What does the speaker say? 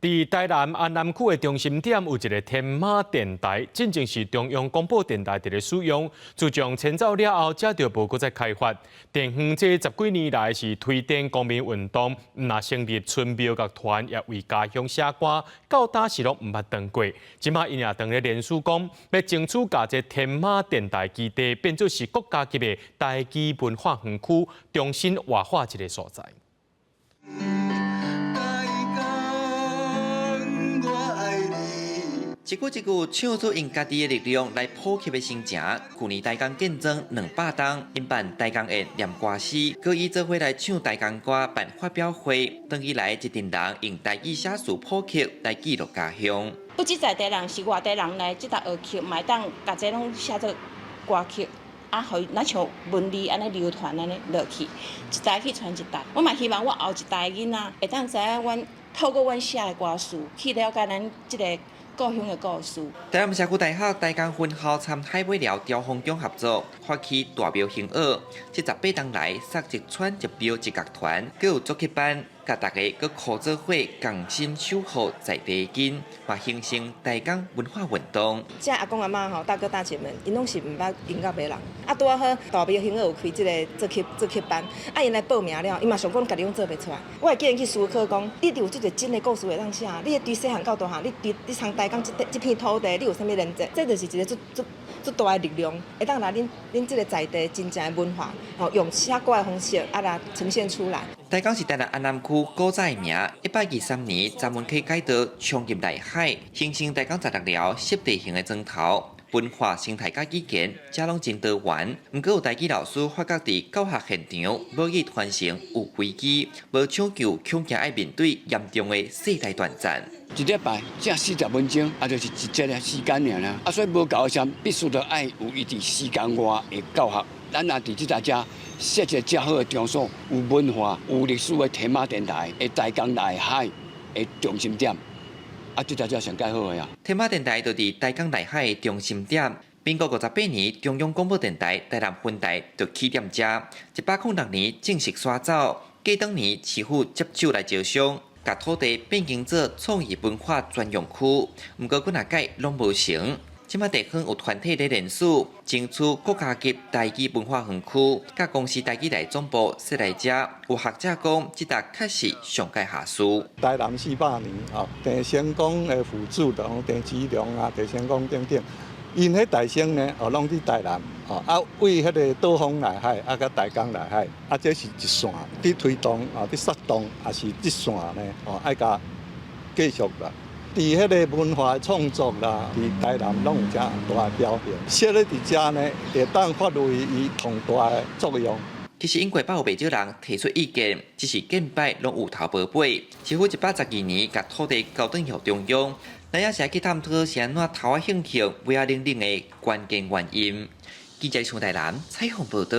伫台南安南区的中心点有一个天马电台，真正是中央广播电台伫咧使用。自从迁走了后，才就无搁再开发。电园这10几年来是推动公民运动，那成立春庙乐团，也为家乡写歌，到当时拢毋捌当过。即马因也当咧联署讲，要争取把这天马电台基地变作是国家级的台基文化园区，重新活化一个所在。一句一句唱出用家己的力量来普及的心情。去年台江建增200档，因办台江的念歌诗，各以做伙来唱台江歌办发表会。长以来，一群人用台语写词普及来记录家乡。不止在地人，是外地人来这搭学曲，买当把这拢写做歌曲，啊，互咱像文字安尼流传安尼落去，一代去传一代。我嘛希望我后一代囡仔会当知影，阮透过阮写的歌词，去了解咱这个故乡的故事。台南社区大学台江分校参海尾寮雕风奖合作，发起大庙行学，这18档来设一串一庙一乐团，佮有作曲班，甲大家佮合作伙共心守护在地根，嘛形成台江文化运动。这阿公阿妈吼，大哥大姐们，因拢是毋捌音乐的人，啊，拄啊好大庙行学有开这个作曲班，啊，因来报名了，因嘛想讲家己拢做袂出来，我会叫因去思考讲，你有这个真的故事会当写，你对细汉到大汉，你从台江这片土地，你有啥物连接？这就是一个足大的力量，会当来恁这个在地真正的文化，吼用写歌的方式啊来呈现出来。台江是台南安南区古早的名，123年闸门溪改道冲入内海，形成台江16寮湿地型的砖头。文化生态甲语言，这拢真多元。毋过有台语老师发觉伫教学现场，母语传承有危机，无抢救恐惊爱面对严重的世代断层。一礼拜正40分钟，啊，就是一节的时间尔啦。啊，所以无够上必须得爱有一定时间外的教学。咱也伫即搭遮设一个较好的场所，有文化、有历史的天马电台，的台江内海的中心点。啊，这条才上介好个呀！天马电台就伫台江内海的中心点。民国58年，中央广播电台台南分台就起点遮。106年正式刷走，过当年市府接手来招商，把土地变更做创意文化专用区。毋过几若届拢无成。即马地方有团体咧联署，争取国家级台语文化园区，甲公司台语台总部设来遮。有学者讲，即搭确实上界下输。台南400年哦，郑成功的辅助的，郑芝龙啊、郑成功等等，因迄大生呢，哦，拢伫台南，哦，啊，为迄个岛风内海，啊，甲台江内海，啊，这是一线，伫推动啊，伫策动，也是一线呢，哦，爱甲继续啦。伫迄个文化创作啦，伫台南拢有遮大表现，设咧伫遮呢，会当发挥伊重大的作用。其实英国报有袂少人提出意见，只是见摆拢有头无尾。市府112年甲土地交转予中央，咱也是去探讨是安怎头仔兴起尾仔冷冷的关键原因。记者从台南采访报道。